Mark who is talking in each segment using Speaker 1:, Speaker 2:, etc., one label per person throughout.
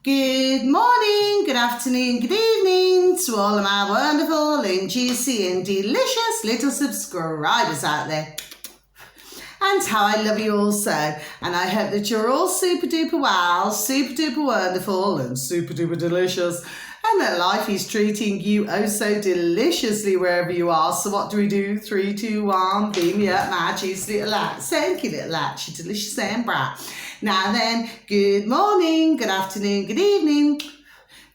Speaker 1: Good morning, good afternoon, good evening to all of my wonderful and juicy and delicious little subscribers out there. And how I love you all so. And I hope that you're all super duper well, super duper wonderful and super duper delicious. And that life is treating you oh so deliciously wherever you are. So what do? 3, 2, 1, beam me up, my juicy little light. Thank you, little light, you delicious and bright. Now then, good morning, good afternoon, good evening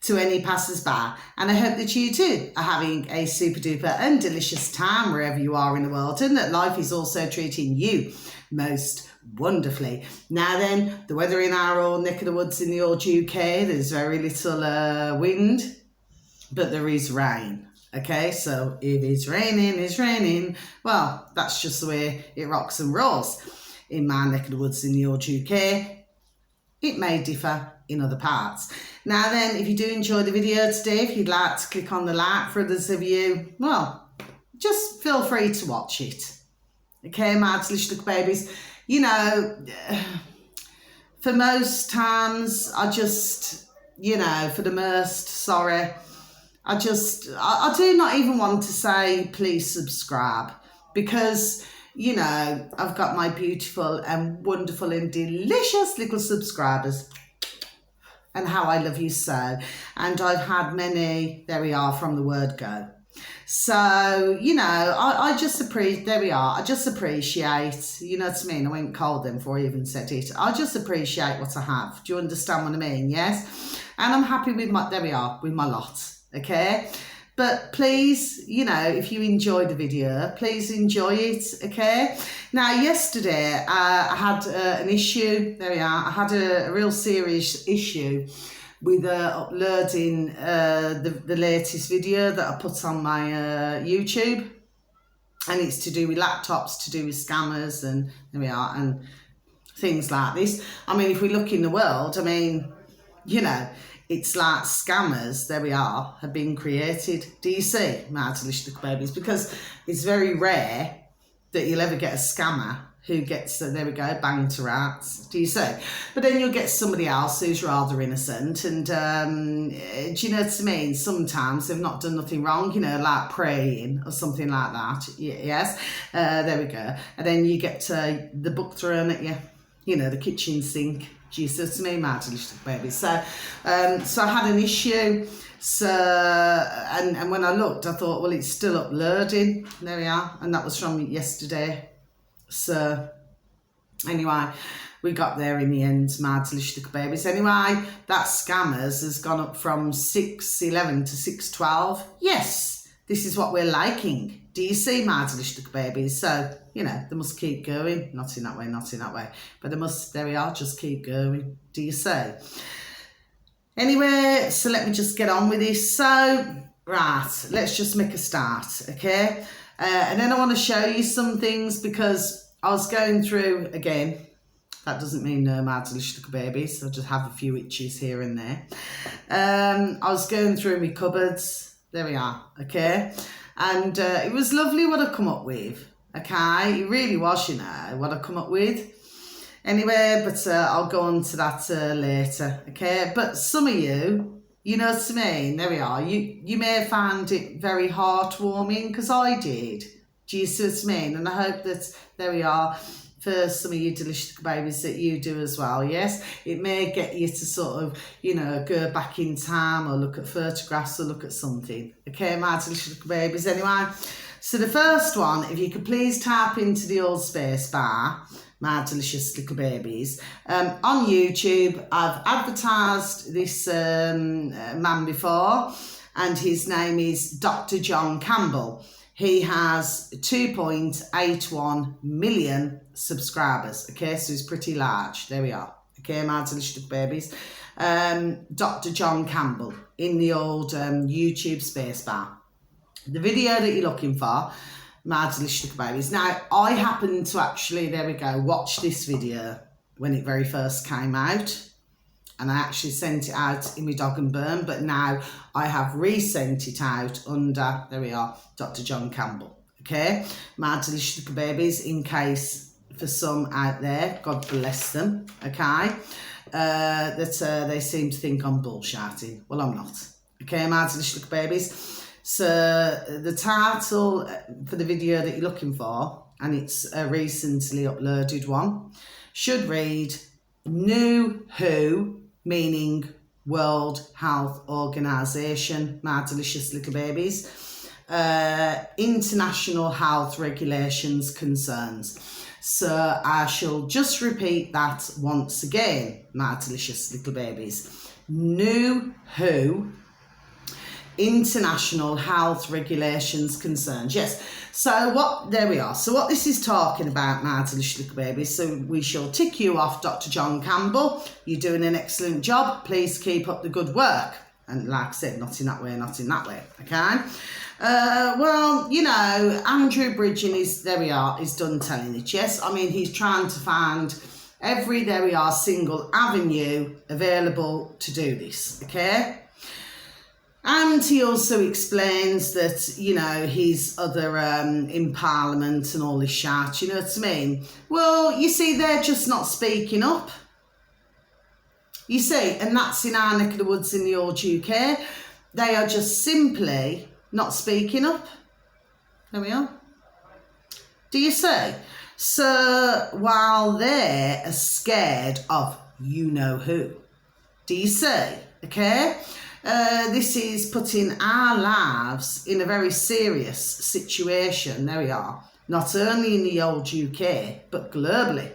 Speaker 1: to any passers-by. And I hope that you too are having a super duper and delicious time wherever you are in the world, and that life is also treating you most wonderfully. Now then, the weather in our old neck of the woods in the old UK, there's very little wind, but there is rain. Okay, so if it's raining, well, that's just the way it rocks and rolls in my neck of the woods in the old UK. It may differ in other parts. Now then, if you do enjoy the video today, if you'd like to click on the like, for others of you, well, just feel free to watch it. Okay, my delicious little babies. You know, for most times, I just, for the most, sorry, I do not even want to say please subscribe, because I've got my beautiful and wonderful and delicious little subscribers, and how I love you so. And I've had many, there we are, from the word go. So, I just appreciate, there we are, I just appreciate, you know what I mean? I went cold then before I even said it. I just appreciate what I have. Do you understand what I mean? Yes? And I'm happy with my, there we are, with my lot, okay? But please, if you enjoy the video, please enjoy it, okay? Now, yesterday, I had an issue, there we are, I had a real serious issue with uploading the latest video that I put on my YouTube. And it's to do with laptops, to do with scammers, and there we are, and things like this. I mean, if we look in the world, I mean, it's like scammers, there we are, have been created. Do you see, my delicious little babies? Because it's very rare that you'll ever get a scammer who gets, there we go, banged to rats. Do you see? But then you'll get somebody else who's rather innocent, and do you know what I mean? Sometimes they've not done nothing wrong, like praying or something like that. Yes, there we go. And then you get the book thrown at you, the kitchen sink. Jesus, to me, my delicious baby. So I had an issue. So, and when I looked, I thought, well, it's still uploading. There we are. And that was from yesterday. So, anyway, we got there in the end, my delicious babies. Anyway, that scammers has gone up from 611 to 612. Yes, this is what we're liking. Do you see, my delicious babies? So, they must keep going. Not in that way, not in that way. But they must, there we are, just keep going. Do you see? Anyway, so let me just get on with this. So, right, let's just make a start, okay? And then I want to show you some things, because I was going through, again, that doesn't mean no, my delicious little babies. I just have a few itches here and there. I was going through my cupboards. There we are, okay? And it was lovely what I come up with, okay? It really was, what I come up with. Anyway, but I'll go on to that later, okay? But some of you, you know what I mean? There we are. You may have found it very heartwarming, because I did. Do you see what I mean? And I hope that, there we are, for some of you delicious babies, that you do as well, yes? It may get you to sort of, go back in time, or look at photographs, or look at something. Okay, my delicious babies. Anyway, so the first one, if you could please type into the old space bar, my delicious little babies. On YouTube, I've advertised this man before, and his name is Dr. John Campbell. He has 2.81 million subscribers. Okay, so he's pretty large. There we are. Okay, my delicious little babies. Dr. John Campbell in the old YouTube space bar. The video that you're looking for, my delicious little babies. Now, I happened to actually, there we go, watch this video when it very first came out. And I actually sent it out in my dog and burn, but now I have resent it out under, there we are, Dr. John Campbell. Okay, my delicious little babies, in case for some out there, God bless them. Okay, that they seem to think I'm bullshitting. Well, I'm not. Okay, my delicious little babies. So the title for the video that you're looking for, and it's a recently uploaded one, should read New WHO, meaning World Health Organization, my delicious little babies, international health regulations concerns. So I shall just repeat that once again, my delicious little babies. New WHO, international health regulations concerns. Yes, so there we are. So what this is talking about, my delicious little babies, so we shall tick you off, Dr. John Campbell. You're doing an excellent job. Please keep up the good work. And like I said, not in that way, not in that way, okay? Well, you know, Andrew Bridgen is done telling it, yes? I mean, he's trying to find every, single avenue available to do this, okay? And he also explains that, you know, he's other in Parliament and all this shit, you know what I mean? Well, you see, they're just not speaking up. You see, and that's in our neck of the woods in the old UK. They are just simply not speaking up. There we are. Do you see? So while they are scared of you-know-who. Do you see? Okay? This is putting our lives in a very serious situation. There we are. Not only in the old UK, but globally.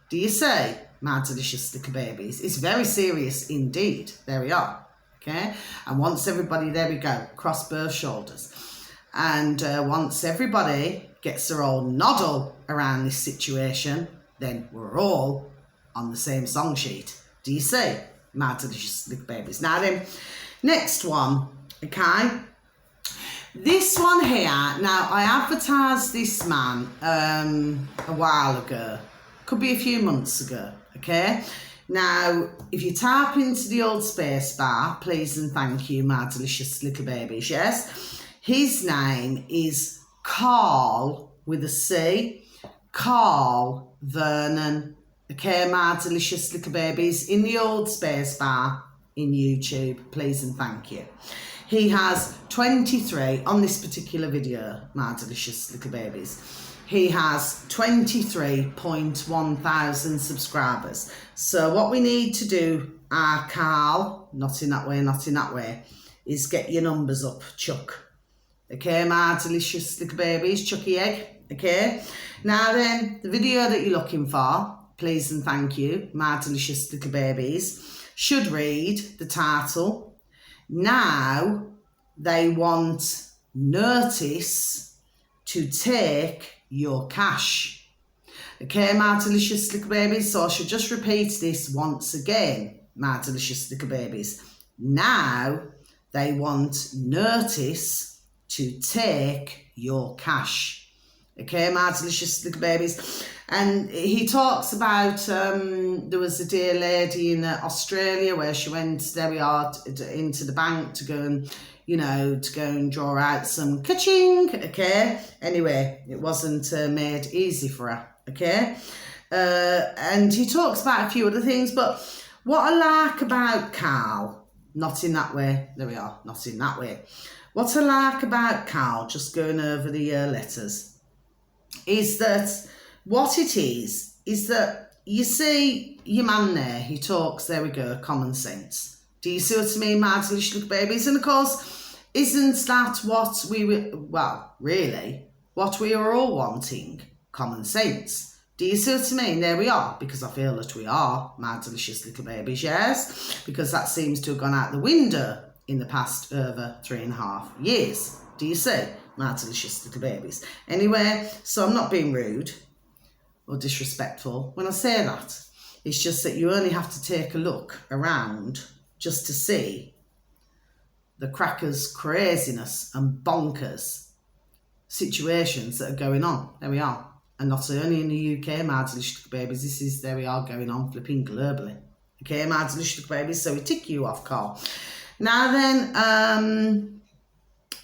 Speaker 1: Do you see? My delicious little babies. It's very serious indeed. There we are. Okay? And once everybody, there we go, cross both shoulders. And once everybody gets their old noddle around this situation, then we're all on the same song sheet. Do you see? My delicious little babies. Now then, next one, okay? This one here, now I advertised this man a while ago. Could be a few months ago, okay? Now, if you type into the old space bar, please and thank you, my delicious little babies, yes? His name is Carl, with a C, Carl Vernon, okay, my delicious little babies, in the old space bar in YouTube, please and thank you. He has 23, on this particular video, my delicious little babies, he has 23.1 thousand subscribers. So what we need to do, Carl, not in that way, not in that way, is get your numbers up, Chuck. Okay, my delicious little babies, Chucky egg, okay? Now then, the video that you're looking for, please and thank you, my delicious little babies, should read the title, Now They Want Notice to Take Your Cash. Okay, my delicious little babies, so I should just repeat this once again, my delicious little babies. Now they want notice to take your cash. Okay, my delicious little babies. And he talks about, there was a dear lady in Australia where she went, there we are, into the bank to go and, you know, to go and draw out some ka-ching, okay? Anyway, it wasn't made easy for her, okay? And he talks about a few other things, but what I like about Carl, not in that way, there we are, not in that way. What I like about Carl, just going over the letters, is that what it is that you see your man there, he talks, there we go, common sense. Do you see what I mean, my delicious little babies? And of course, isn't that what we were, well, really, what we are all wanting? Common sense. Do you see what I mean? There we are, because I feel that we are, my delicious little babies, yes? Because that seems to have gone out the window in the past over 3.5 years. Do you see? My delicious little babies. Anyway, so I'm not being rude or disrespectful when I say that. It's just that you only have to take a look around just to see the crackers, craziness and bonkers situations that are going on. There we are. And not only in the UK, my delicious little babies, this is, there we are, going on flipping globally. Okay, my delicious little babies, so we tick you off, Carl. Now then,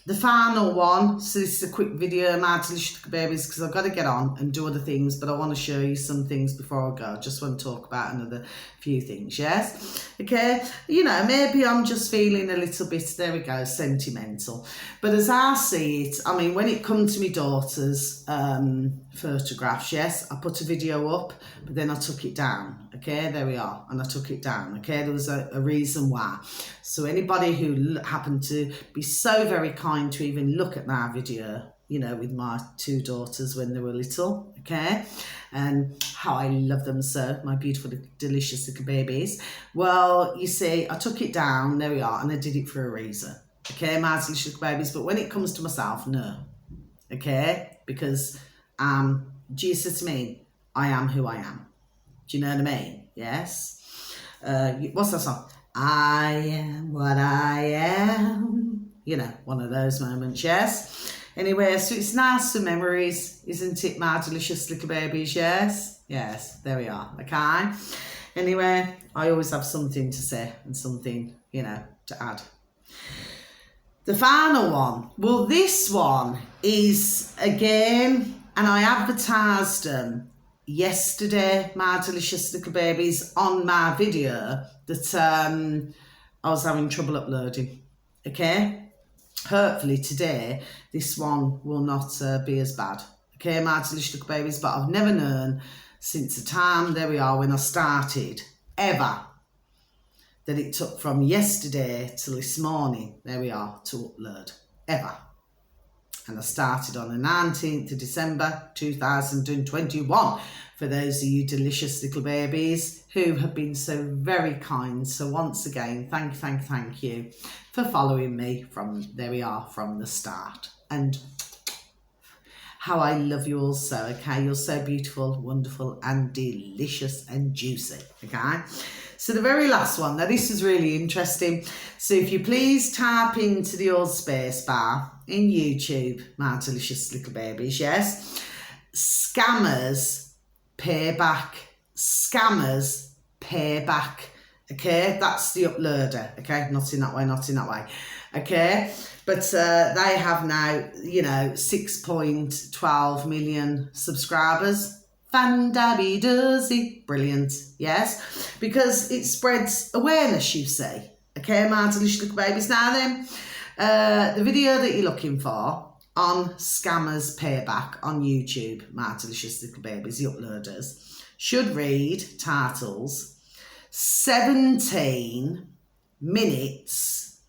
Speaker 1: The final one, so this is a quick video, my delicious little babies, because I've got to get on and do other things, but I want to show you some things before I go. I just want to talk about another few things, yes? Okay, you know, maybe I'm just feeling a little bit, there we go, sentimental. But as I see it, I mean, when it comes to my daughter's photographs, yes, I put a video up, but then I took it down, okay? There we are, and I took it down, okay? There was a reason why. So anybody who happened to be so very kind to even look at my video, you know, with my two daughters when they were little, okay, and how I love them so, my beautiful, delicious little babies. Well, you see, I took it down, there we are, and I did it for a reason, okay, my delicious little babies. But when it comes to myself, no, okay, because Jesus to me, I am who I am. Do you know what I mean? Yes. What's that song? I am what I am. You know, one of those moments, yes. Anyway, so it's nice for memories, isn't it, my delicious little babies, yes? Yes, there we are, okay? Anyway, I always have something to say and something, you know, to add. The final one, well, this one is, again, and I advertised them yesterday, my delicious little babies, on my video that I was having trouble uploading, okay? Hopefully today, this one will not be as bad, okay, my delicious little babies, but I've never known since the time, there we are, when I started, ever, that it took from yesterday till this morning, there we are, to upload, ever. And I started on the 19th of December 2021. For those of you delicious little babies who have been so very kind. So once again, thank you for following me from, there we are, from the start. And how I love you all so, okay? You're so beautiful, wonderful, and delicious and juicy, okay? So the very last one, now this is really interesting. So if you please type into the old space bar in YouTube, my delicious little babies, yes? Scammers payback, scammers payback, okay? That's the uploader, okay? Not in that way, not in that way, okay? But they have now, you know, 6.12 million subscribers. Fan-dabby-duzzy, brilliant, yes, because it spreads awareness, you see, okay, my delicious little babies. Now then, the video that you're looking for on Scammers Payback on YouTube, my delicious little babies, the uploaders, should read titles 17 minutes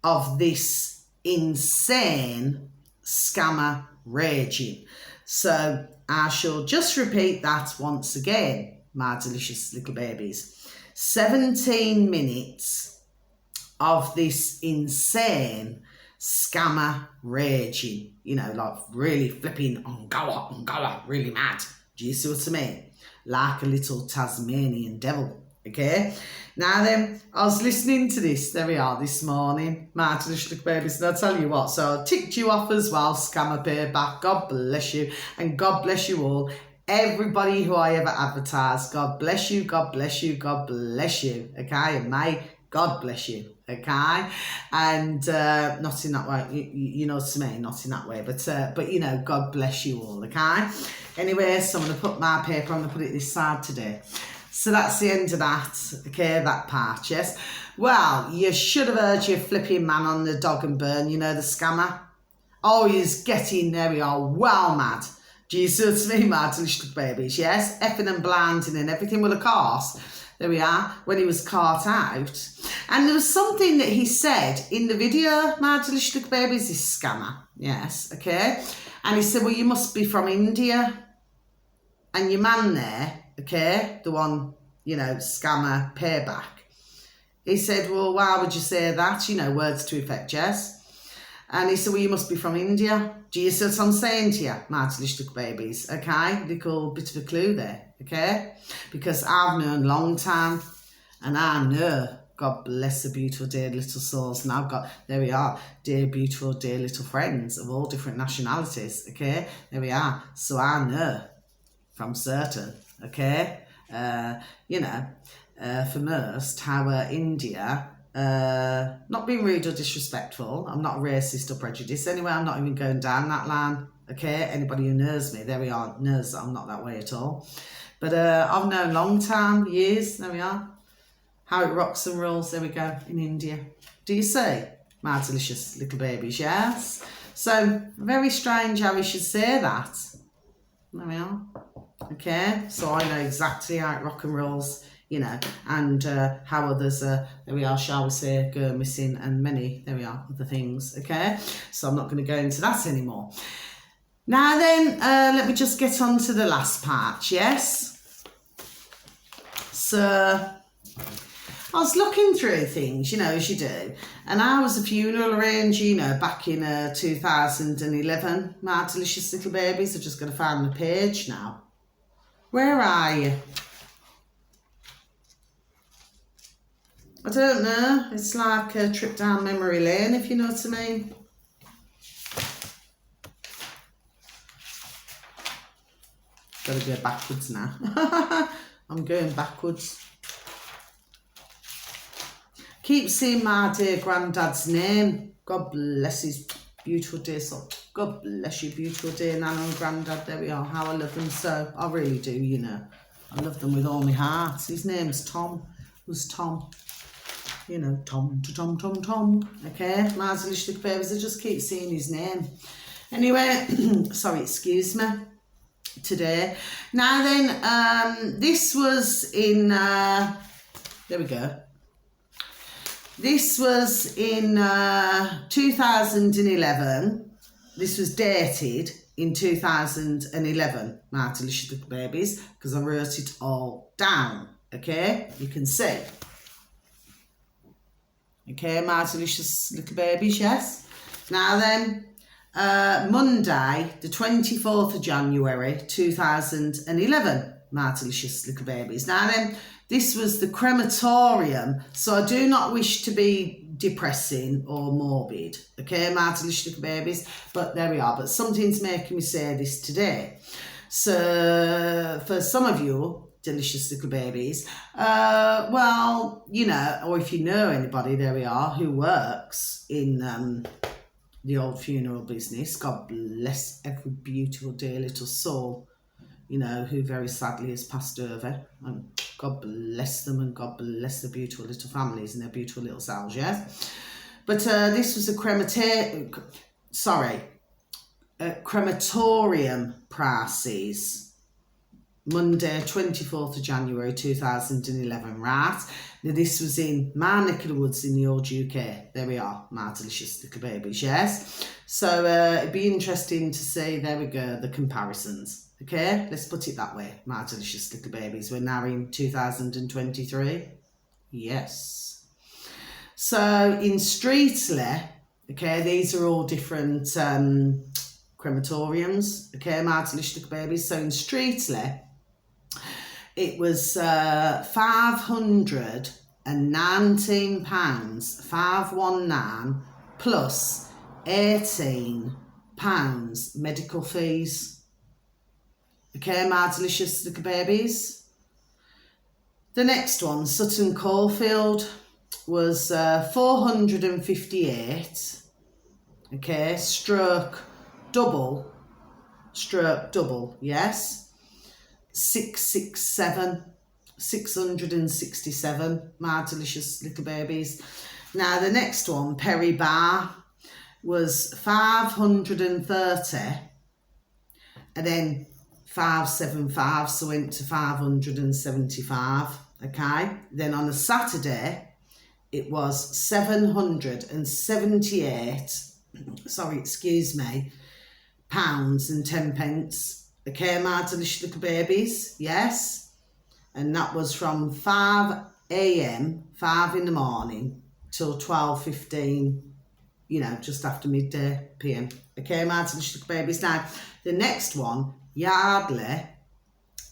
Speaker 1: of this insane scammer raging. So I shall just repeat that once again, my delicious little babies. 17 minutes of this insane scammer raging, you know, like really flipping on goa, really mad. Do you see what I mean? Like a little Tasmanian devil, okay? Now then, I was listening to this, there we are, this morning, my delicious little babies, and I'll tell you what, so I ticked you off as well, Scammer Payback, God bless you, and God bless you all. Everybody who I ever advertised, God bless you, God bless you, God bless you, okay? And may God bless you, okay? And not in that way, you know what I mean, not in that way, but you know, God bless you all, okay? Anyway, so I'm going to put my paper, I'm going to put it this side today. So that's the end of that, okay, that part, yes? Well, you should have heard your flipping man on the dog and burn, you know, the scammer. Oh, he's getting, there we are, well mad. Do you see what I mean, my delicious babies, yes? Effing and blinding and everything with a course. There we are, when he was caught out. And there was something that he said in the video, my delicious babies, this scammer, yes, okay? And he said, well, you must be from India. And your man there, okay, the one, you know, scammer payback, he said, well, why would you say that? You know, words to effect, yes? And he said, well, you must be from India. Do you see what I'm saying to you, my delicious babies, okay? Little bit of a clue there, okay? Because I've known a long time, and I know, God bless the beautiful, dear little souls, and I've got, there we are, dear, beautiful, dear little friends of all different nationalities, okay? There we are. So I know from certain, okay? You know, for most, how India Not being rude or disrespectful. I'm not racist or prejudiced. Anyway, I'm not even going down that line. Okay, anybody who knows me, there we are, knows that I'm not that way at all. But I've known long time, years, there we are. How it rocks and rolls, there we go, in India. Do you see? My delicious little babies, yes? So, very strange how we should say that. There we are. Okay, so I know exactly how it rock and rolls, you know, and how others, there we are, shall we say, go missing, and many, there we are, other things, okay? So I'm not going to go into that anymore. Now then, let me just get on to the last part, yes? So, I was looking through things, you know, as you do, and I was a funeral arranger, you know, back in 2011, my delicious little babies. I've just got to find the page now. Where are you? I don't know, it's like a trip down memory lane, if you know what I mean. Got to go backwards now. I'm going backwards. Keep seeing my dear granddad's name. God bless his beautiful dear soul. God bless you, beautiful dear Nana and Granddad. There we are. How I love them so. I really do, you know. I love them with all my heart. His name's Tom. It was Tom. You know, Tom. Okay, my delicious little babies. I just keep seeing his name. Anyway, sorry, excuse me. Today. Now then, this was in, there we go. This was in 2011. This was dated in 2011, my delicious little babies, because I wrote it all down, okay? You can see. Okay, my delicious little babies, yes? Now then, Monday, the 24th of January, 2011, my delicious little babies. Now then, this was the crematorium, so I do not wish to be depressing or morbid, okay, my delicious little babies, but there we are. But something's making me say this today. So, for some of you, delicious little babies, well, you know, or if you know anybody, there we are, who works in the old funeral business, God bless every beautiful dear little soul, you know, who very sadly has passed over, and God bless them, and God bless the beautiful little families and their beautiful little selves, yes? But this was a crematorium prices, Monday, 24th of January 2011, right? Now, this was in my neck of the woods in the old UK. There we are, my delicious little babies, yes? So it'd be interesting to see, there we go, the comparisons. Okay, let's put it that way, my delicious little babies. We're now in 2023. Yes. So in Streetley, okay, these are all different crematoriums, okay, my delicious little babies. So in Streetley, it was £519, 519, plus £18 medical fees. Okay, my delicious little babies. The next one, Sutton Coldfield, was 458. Okay, stroke double, yes. 667, my delicious little babies. Now the next one, Perry Bar, was 530, and then 575, so went to 575, okay? Then on a Saturday, it was 778, sorry, excuse me, pounds and 10 pence. Okay, my delicious little babies, yes? And that was from 5 a.m, 5 in the morning, till 12:15, you know, just after midday p.m. Okay, my delicious little babies. Now, the next one, Yardley,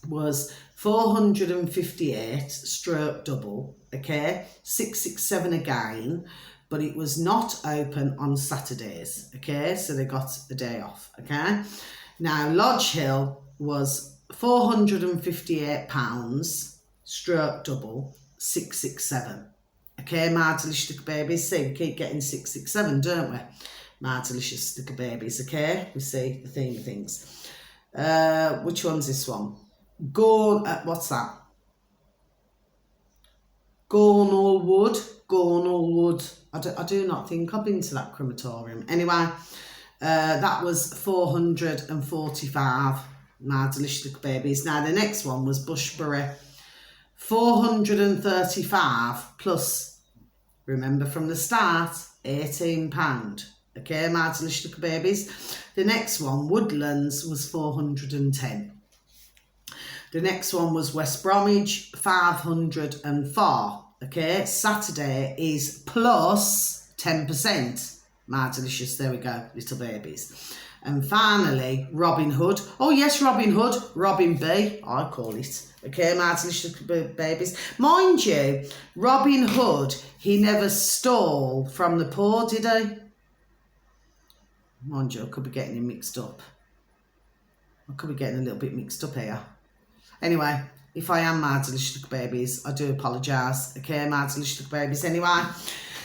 Speaker 1: was 458, stroke double, okay? 667 again, but it was not open on Saturdays, okay? So they got a day off, okay? Now, Lodge Hill was £458, stroke double, 667. Okay, my delicious little babies. See, we keep getting 667, don't we? My delicious little babies, okay? We see the theme of things. Which one's this one? What's that? Gornal Wood. I do not think I've been to that crematorium. Anyway, that was 445, my delicious little babies. Now, the next one was Bushbury, 435 plus, remember from the start, £18. Okay, my delicious little babies. The next one, Woodlands, was 410. The next one was West Bromwich, 504. Okay, Saturday is plus 10%. My delicious, there we go, little babies. And finally, Robin Hood. Oh yes, Robin Hood, Robin B, I call it. Okay, my delicious little babies. Mind you, Robin Hood, he never stole from the poor, did he? Mind you, I could be getting him mixed up. I could be getting a little bit mixed up here. Anyway, if I am my delicious little babies, I do apologise. Okay, my delicious little babies. Anyway,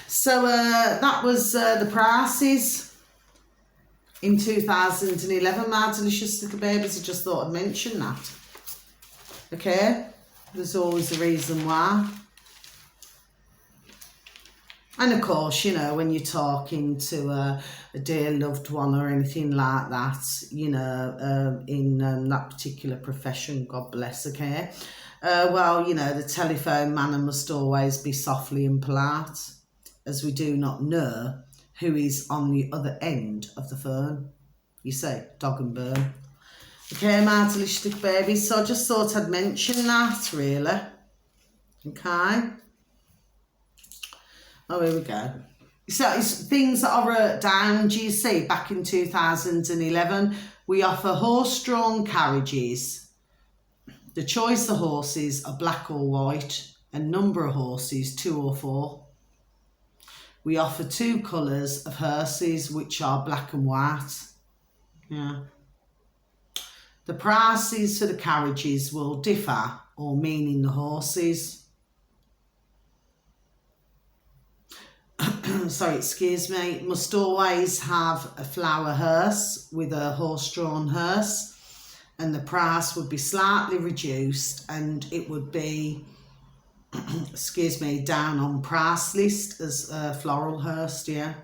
Speaker 1: so that was the prices in 2011, my delicious little babies. I just thought I'd mention that. Okay, there's always a reason why. And of course, you know, when you're talking to a dear loved one or anything like that, you know, in that particular profession, God bless, okay? Well, you know, the telephone manner must always be softly and polite, as we do not know who is on the other end of the phone. You say, dog and burn. Okay, my delicious little babies. So I just thought I'd mention that, really. Okay. Oh, here we go. So it's things that I wrote down. Do you see, back in 2011, we offer horse-drawn carriages. The choice of horses are black or white, and number of horses, 2 or 4. We offer 2 colours of hearses, which are black and white. Yeah. The prices for the carriages will differ, or meaning the horses. Sorry, excuse me, must always have a flower hearse with a horse-drawn hearse, and the price would be slightly reduced, and it would be, excuse me, down on price list as a floral hearse, yeah.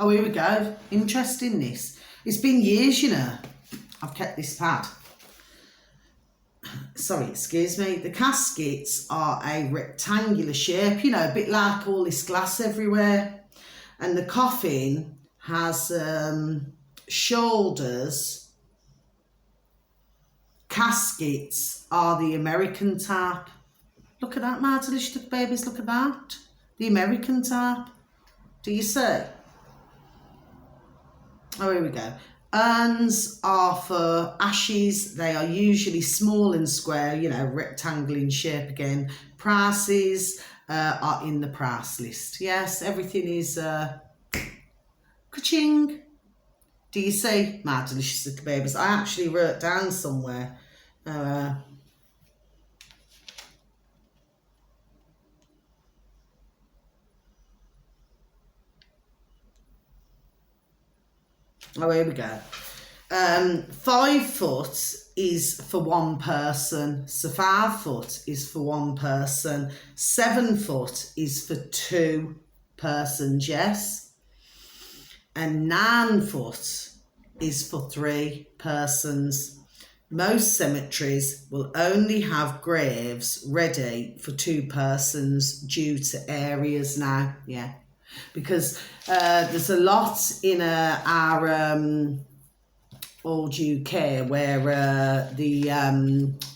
Speaker 1: Oh, here we go. Interesting, this. It's been years, you know, I've kept this pad. Sorry, excuse me. The caskets are a rectangular shape, you know, a bit like all this glass everywhere. And the coffin has shoulders. Caskets are the American type. Look at that, my delicious little babies, look at that. The American type. Do you see? Oh, here we go. Urns are for ashes. They are usually small and square, you know, rectangle in shape again. Prices are in the price list. Yes, everything is ka-ching. Do you see, my delicious little babies? I actually wrote down somewhere. Oh, here we go. 5 foot is for 1 person. So 5 foot is for 1 person. 7 foot is for 2 persons, yes. And 9 foot is for 3 persons. Most cemeteries will only have graves ready for 2 persons due to areas now, yeah. Because there's a lot in our old UK where the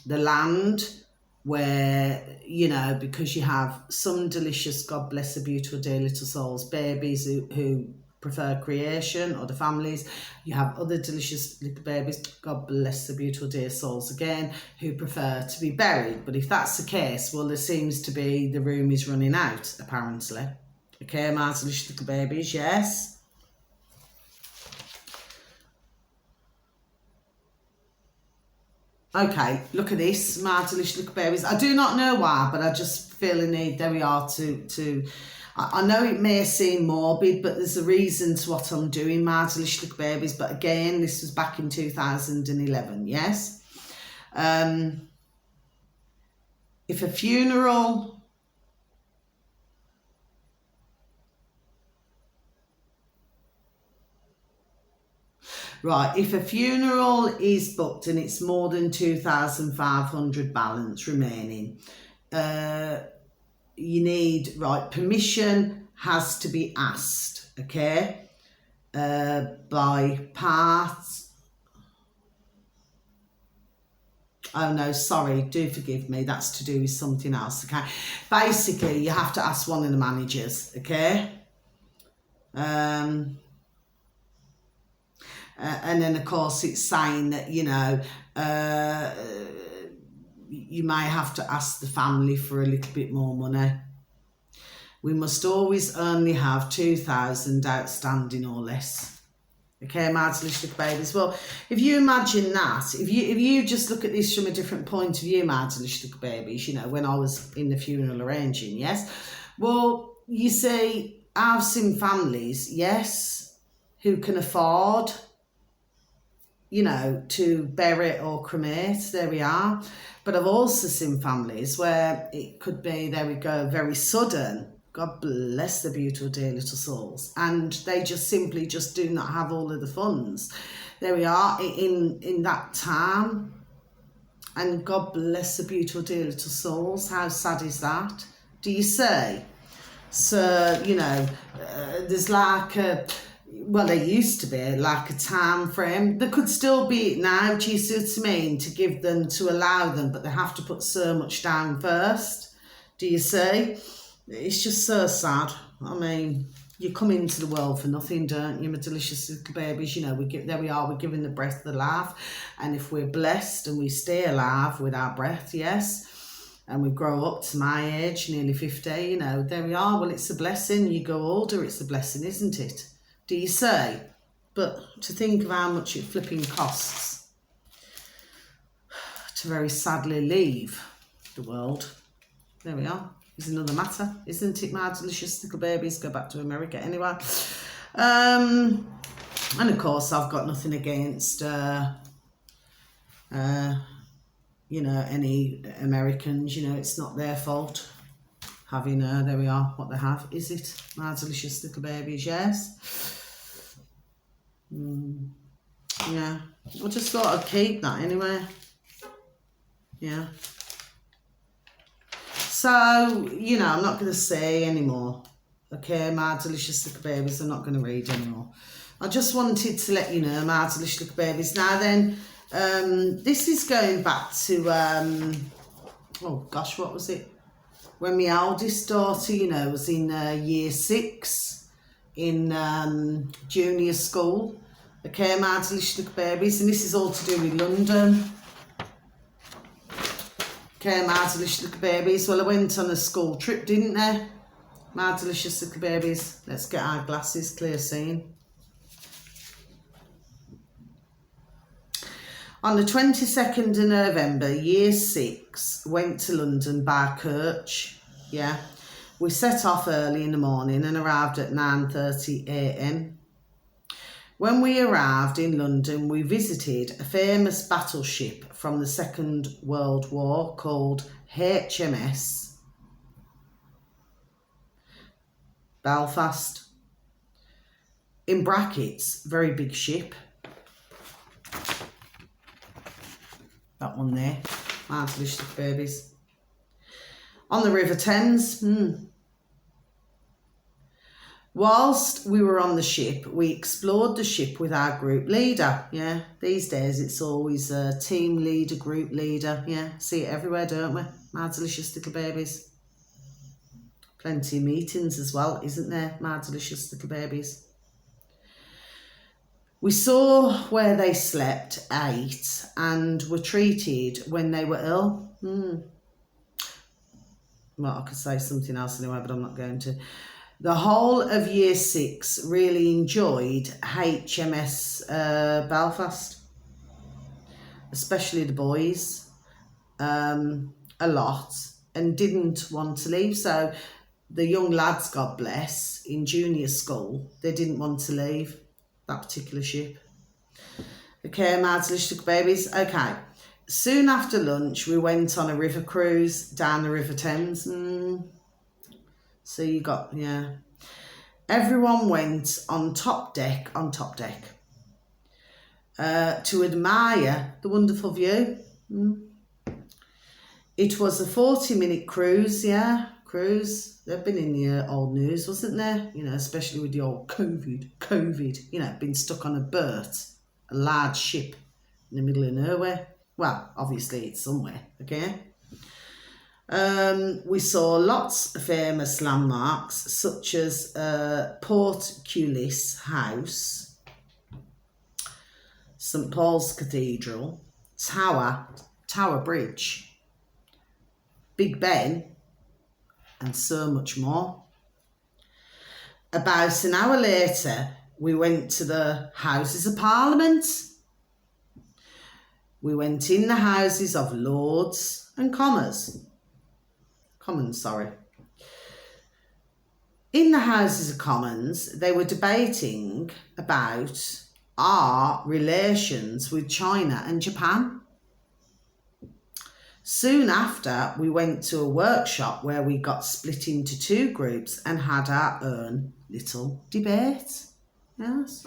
Speaker 1: land where, you know, because you have some delicious, God bless the beautiful dear little souls, babies who prefer creation, or the families. You have other delicious little babies, God bless the beautiful dear souls again, who prefer to be buried. But if that's the case, well, there seems to be, the room is running out, apparently. Okay, my delicious little babies, yes. Okay, look at this, my delicious little babies. I do not know why, but I just feel a need, there we are, I know it may seem morbid, but there's a reason to what I'm doing, my delicious little babies. But again, this was back in 2011, yes? If a funeral... Right, if a funeral is booked and it's more than 2,500 balance remaining, you need, right, permission has to be asked, okay, by parts. Oh no, sorry, do forgive me, that's to do with something else, okay. Basically, you have to ask one of the managers, okay. And then, of course, it's saying that, you know, you may have to ask the family for a little bit more money. We must always only have 2,000 outstanding or less. Okay, my delicious little babies. Well, if you imagine that, if you just look at this from a different point of view, my delicious little babies, you know, when I was in the funeral arranging, yes? Well, you see, I've seen families, yes, who can afford, you know, to bury or cremate, there we are. But I've also seen families where it could be, there we go, very sudden. God bless the beautiful dear little souls. And they just simply just do not have all of the funds. There we are, in that time. And God bless the beautiful dear little souls. How sad is that? Do you see? So, you know, there's like a... Well, there used to be like a time frame. There could still be it now, do you see what I mean? To give them, to allow them, but they have to put so much down first. Do you see? It's just so sad. I mean, you come into the world for nothing, don't you, my delicious little babies? You know, there we are, we're giving the breath the life. And if we're blessed and we stay alive with our breath, yes, and we grow up to my age, nearly 50, you know, there we are. Well, it's a blessing. You go older, it's a blessing, isn't it? Do you say? But to think of how much it flipping costs to very sadly leave the world. There we are. Is another matter, isn't it, my delicious little babies? Go back to America anyway. And of course, I've got nothing against, you know, any Americans. You know, it's not their fault having, there we are, what they have. Is it, my delicious little babies? Yes. Yeah, I just thought I'd keep that anyway. Yeah. So, you know, I'm not going to say anymore. Okay, my delicious little babies, I'm not going to read anymore. I just wanted to let you know, my delicious little babies. Now then, this is going back to, oh gosh, what was it? When my eldest daughter, you know, was in year 6 in junior school. Okay, my delicious little babies, and this is all to do with London. Okay, my delicious little babies. Well, I went on a school trip, didn't I? My delicious little babies. Let's get our glasses, clear seeing. On the 22nd of November, year 6, went to London by coach. Yeah. We set off early in the morning and arrived at 9:30 a.m. When we arrived in London, we visited a famous battleship from the Second World War called HMS Belfast. In brackets, very big ship. That one there, my delicious babies. On the River Thames. Whilst we were on the ship, we explored the ship with our group leader. Yeah, these days it's always a team leader, group leader. Yeah, see it everywhere, don't we? My delicious little babies. Plenty of meetings as well, isn't there? My delicious little babies. We saw where they slept, ate, and were treated when they were ill. Well, I could say something else anyway, but I'm not going to. The whole of year 6 really enjoyed HMS Belfast, especially the boys, a lot. and didn't want to leave. So the young lads, God bless, in junior school, they didn't want to leave that particular ship. Okay, my delicious babies. Okay, soon after lunch, we went on a river cruise down the River Thames. So you got, yeah. Everyone went on top deck, to admire the wonderful view. It was a 40-minute cruise, cruise. They've been in the old news, wasn't there? You know, especially with the old COVID, you know, been stuck on a berth, a large ship in the middle of nowhere. Well, obviously it's somewhere, okay? We saw lots of famous landmarks, such as Portcullis House, St Paul's Cathedral, Tower Bridge, Big Ben, and so much more. About an hour later, we went to the Houses of Parliament. We went in the Houses of Lords and Commons. In the Houses of Commons, they were debating about our relations with China and Japan. Soon after, we went to a workshop where we got split into two groups and had our own little debate. Yes.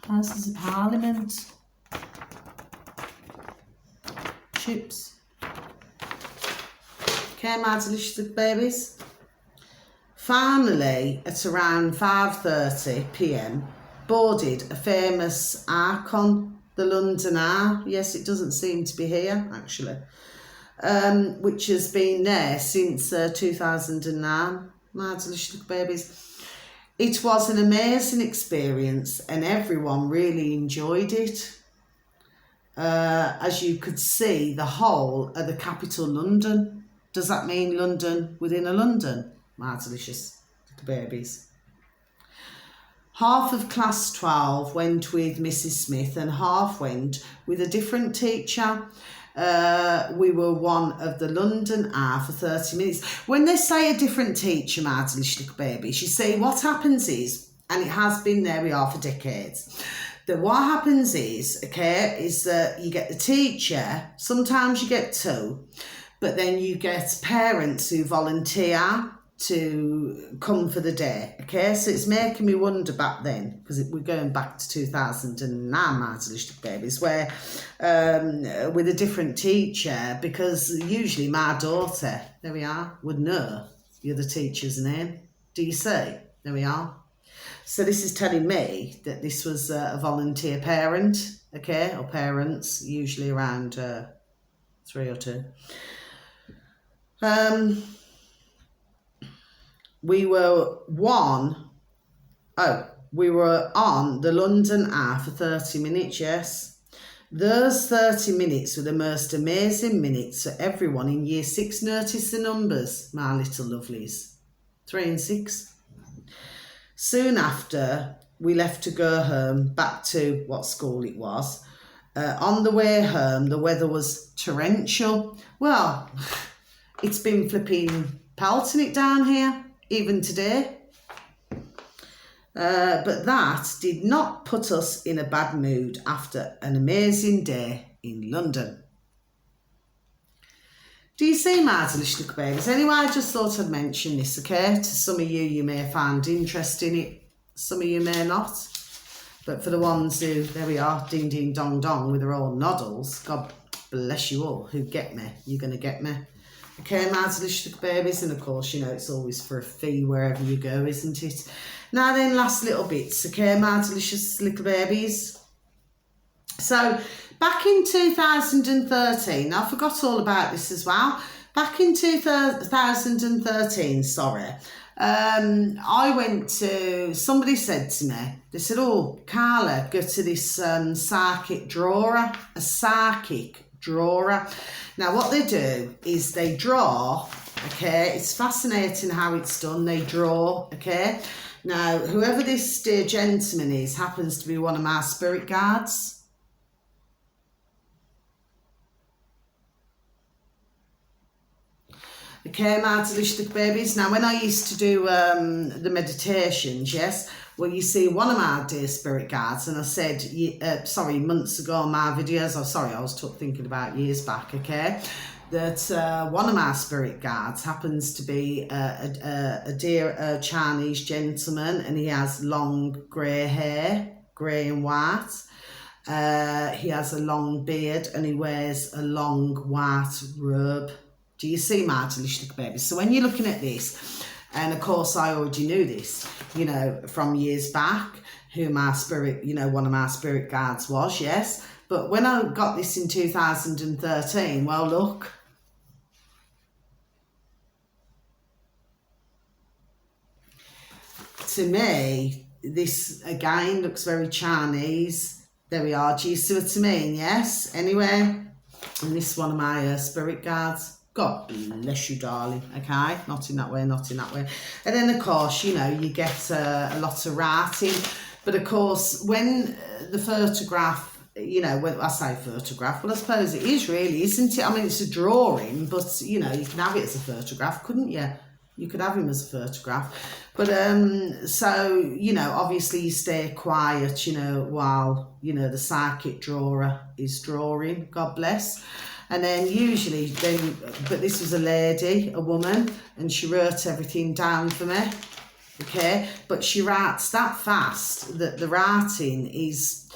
Speaker 1: Houses of Parliament. Chips. Okay, my delicious babies. Finally, at around 5:30 p.m, boarded a famous Archon, the London Eye. Yes, it doesn't seem to be here, actually, which has been there since 2009. My delicious babies. It was an amazing experience and everyone really enjoyed it. As you could see, the whole of the capital London. Does that mean London within a London? My delicious babies. Half of class 12 went with Mrs. Smith and half went with a different teacher. We were one of the London Eye for 30 minutes. When they say a different teacher, my delicious little babies, you see what happens is, and it has been there we are for decades, that what happens is, okay, is that you get the teacher, sometimes you get two, but then you get parents who volunteer to come for the day, okay? So it's making me wonder back then, because we're going back to 2009, my delicious babies, where with a different teacher, because usually my daughter, there we are, would know the other teacher's name. Do you see? There we are. So this is telling me that this was a volunteer parent, okay, or parents, usually around 3 or 2. We were on the London Eye for 30 minutes, yes. Those 30 minutes were the most amazing minutes for everyone in Year 6. Notice the numbers, my little lovelies. 3 and 6. Soon after, we left to go home, back to what school it was. On the way home, the weather was torrential. Well, it's been flipping pelting it down here, even today. But that did not put us in a bad mood after an amazing day in London. Do you see my delicious little babies? Anyway, I just thought I'd mention this, okay? To some of you, you may find interest in it. Some of you may not. But for the ones who, there we are, ding, ding, dong, dong, with their old noddles, God bless you all who get me. You're going to get me. Okay, my delicious little babies, and of course, you know, it's always for a fee wherever you go, isn't it? Now then, last little bits, okay, my delicious little babies. So, back in 2013, I forgot all about this as well. Back in 2013, I went to, somebody said to me, they said, oh, Carla, go to this psychic drawer, a psychic drawer. Now, what they do is they draw, okay? It's fascinating how it's done. They draw, okay? Now, whoever this dear gentleman is happens to be one of my spirit guides. Okay, my delicious babies. Now, when I used to do the meditations, yes, well, you see one of my dear spirit guides, and I said, sorry, months ago on my videos, I was thinking about years back, okay, that one of my spirit guides happens to be a dear Chinese gentleman, and he has long grey hair, grey and white. He has a long beard, and he wears a long white robe. Do you see, my delicious babies? So when you're looking at this, and of course I already knew this, you know, from years back, who my spirit, you know, one of my spirit guides was, yes. But when I got this in 2013, well, look. To me, this again looks very Chinese. There we are. Do you see what I mean? Yes. Anyway, and this one of my spirit guides. God bless you, darling. Okay, not in that way, not in that way. And then, of course, you know, you get a lot of writing. But, of course, when the photograph, you know, when I say photograph, well, I suppose it is really, isn't it? I mean, it's a drawing, but, you know, you can have it as a photograph, couldn't you? You could have him as a photograph. But, so, you know, obviously you stay quiet, you know, while, you know, the psychic drawer is drawing. God bless. And then usually, but this was a lady, a woman, and she wrote everything down for me, okay? But she writes that fast that the writing is,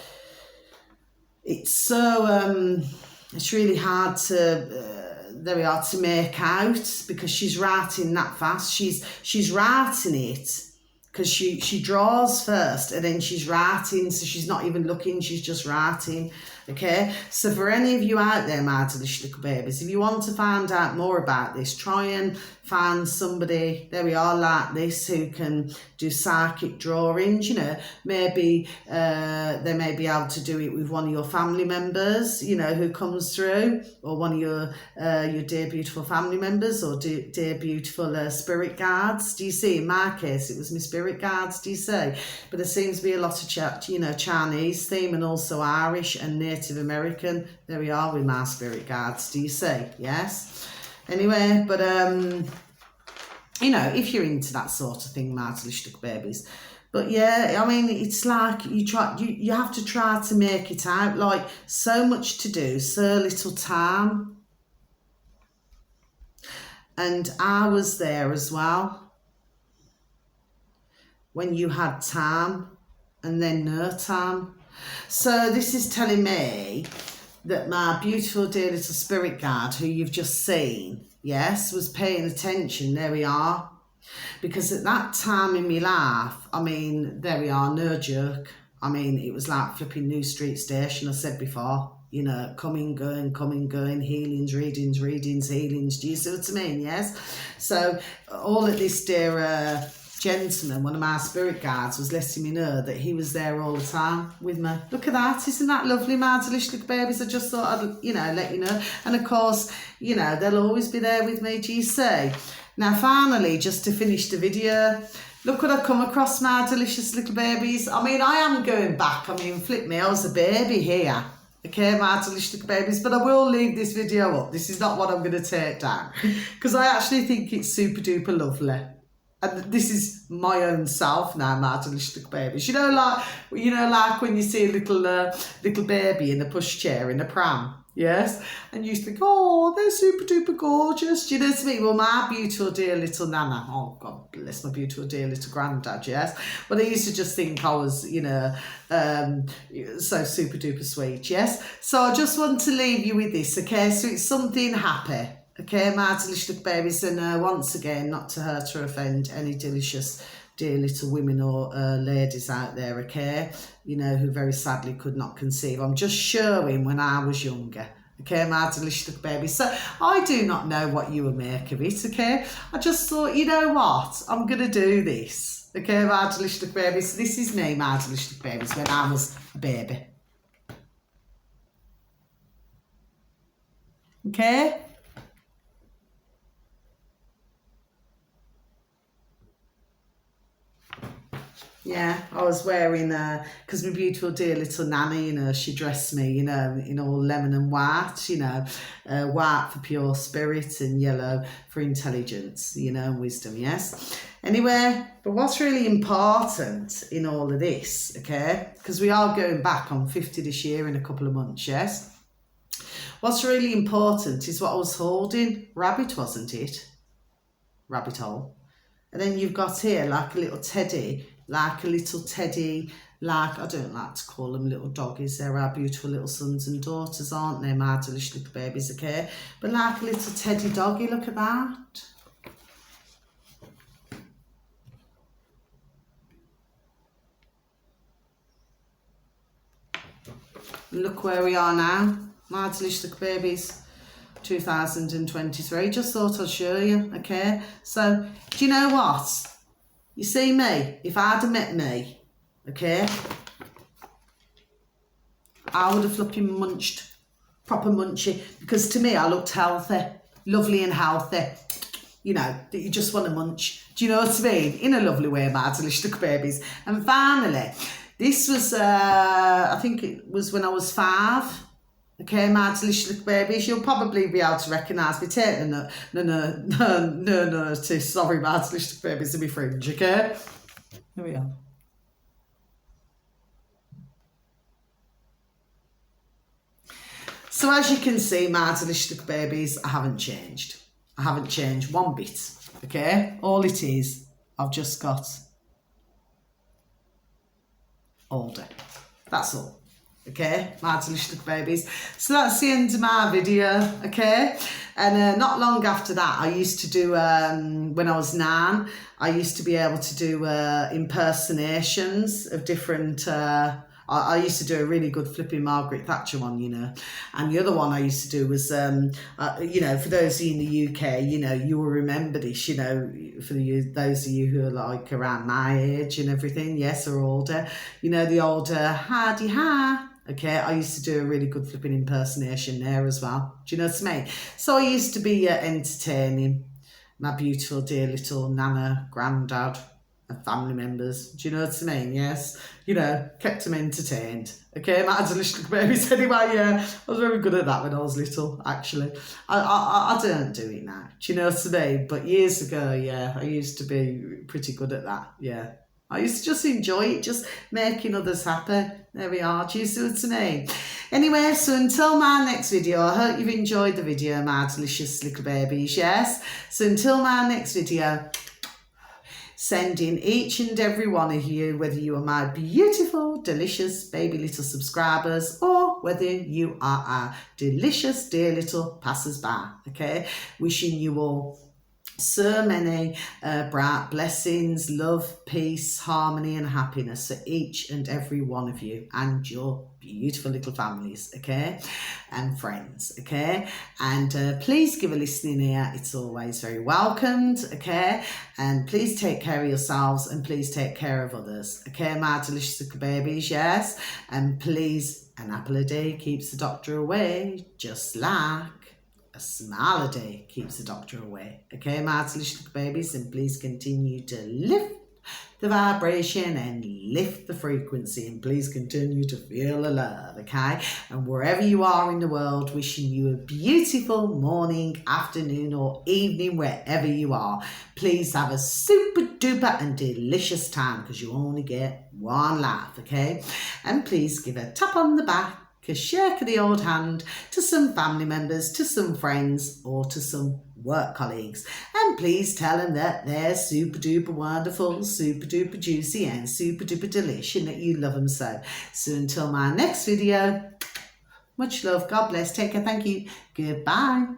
Speaker 1: it's so, it's really hard to, there we are, to make out, because she's writing that fast. She's writing it because she draws first, and then she's writing, so she's not even looking, she's just writing. Okay, so for any of you out there, my delicious little babies, if you want to find out more about this, try and find somebody, there we are, like this, who can do psychic drawings. You know, maybe they may be able to do it with one of your family members, you know, who comes through, or one of your dear beautiful family members, or dear beautiful spirit guides. Do you see? In my case, it was my spirit guides. Do you see? But there seems to be a lot of Chinese theme, and also Irish and Native American. There we are with my spirit guides. Do you see? Yes. Anyway, but you know, if you're into that sort of thing, my delicious babies. But yeah, I mean, it's like you have to try to make it out. Like, so much to do, so little time. And I was there as well when you had time, and then no time. So this is telling me that my beautiful dear little spirit guide, who you've just seen, yes, was paying attention. There we are. Because at that time in my life, I mean, there we are, no joke. I mean, it was like flipping New Street Station, I said before. You know, coming, going, healings, readings, healings. Do you see what I mean? Yes? So all of this dear gentleman, one of my spirit guides, was letting me know that he was there all the time with me. Look at that. Isn't that lovely, my delicious little babies? I just thought I'd, you know, let you know. And of course, you know, they'll always be there with me, do you see? Now, finally, just to finish the video, look what I've come across, my delicious little babies. I mean, I am going back. I mean, flip me, I was a baby here. Okay, my delicious little babies, but I will leave this video up. This is not what I'm going to take down, because I actually think it's super duper lovely. And this is my own self now, my delicious little babies. You know, like when you see a little baby in a pushchair in a pram. Yes, and you used to think, oh, they're super duper gorgeous. Do you know what I mean? Well, my beautiful dear little Nana, oh God bless my beautiful dear little granddad, yes. But I used to just think I was, you know, so super duper sweet, yes. So I just want to leave you with this, okay? So it's something happy, okay, my delicious babies. And once again, not to hurt or offend any delicious dear little women or ladies out there, okay, you know, who very sadly could not conceive. I'm just showing when I was younger, okay, my delicious baby. So I do not know what you will make of it, okay. I just thought, you know what, I'm going to do this, okay, my delicious baby. So this is me, my delicious babies, when I was a baby, okay. Yeah, I was wearing, because my beautiful dear little nanny, you know, she dressed me, you know, in all lemon and white, you know, white for pure spirit and yellow for intelligence, you know, and wisdom, yes. Anyway, but what's really important in all of this, okay, because we are going back on 50 this year in a couple of months, yes. What's really important is what I was holding. Rabbit, wasn't it? Rabbit hole. And then you've got here like a little teddy, like I don't like to call them little doggies, they're our beautiful little sons and daughters, aren't they, my delicious little babies, okay? But like a little teddy doggy, look at that. Look where we are now, my delicious little babies. 2023, just thought I'd show you, okay? So, do you know what? You see me, if I'd have met me, okay, I would have flipping munched, proper munchy, because to me I looked healthy, lovely and healthy, you know, that you just want to munch. Do you know what I mean? In a lovely way, my delicious little babies. And finally, this was, I think it was when I was 5. Okay, my delicious little babies, you'll probably be able to recognise me. Take no, sorry, my delicious little babies, to be fringe, okay? Here we are. So as you can see, my delicious little babies, I haven't changed. I haven't changed one bit, okay? All it is, I've just got older. That's all. Okay, my delicious little babies. So that's the end of my video, okay? And not long after that, I used to do, when I was 9, I used to be able to do impersonations of different, I used to do a really good flipping Margaret Thatcher one, you know. And the other one I used to do was, you know, for those of you in the UK, you know, you will remember this, you know, for those of you who are like around my age and everything, yes, or older, you know, the old hardy ha. Okay, I used to do a really good flipping impersonation there as well. Do you know what I mean? So I used to be entertaining my beautiful dear little nana, granddad, and family members. Do you know what I mean? Yes. You know, kept them entertained. Okay, my delicious little babies. Anyway, yeah, I was very good at that when I was little, actually. I don't do it now. Do you know what I mean? But years ago, yeah, I used to be pretty good at that. Yeah. I used to just enjoy it, just making others happy. There we are. Do you see what I mean? Anyway, so until my next video, I hope you've enjoyed the video, my delicious little babies, yes? So until my next video, sending each and every one of you, whether you are my beautiful, delicious baby little subscribers or whether you are our delicious, dear little passers-by, okay? Wishing you all so many bright blessings, love, peace, harmony and happiness for each and every one of you and your beautiful little families, okay, and friends, okay, and please give a listening ear. It's always very welcomed, okay, and please take care of yourselves and please take care of others, okay, my delicious little babies, yes, and please, an apple a day keeps the doctor away, just like a smile a day keeps the doctor away. Okay, my delicious little babies, and please continue to lift the vibration and lift the frequency, and please continue to feel the love, okay? And wherever you are in the world, wishing you a beautiful morning, afternoon or evening, wherever you are. Please have a super duper and delicious time because you only get one life, okay? And please give a tap on the back, a shake of the old hand to some family members, to some friends or to some work colleagues, and please tell them that they're super duper wonderful, super duper juicy and super duper delish and that you love them so. So until my next video, much love, God bless, take care, thank you, goodbye.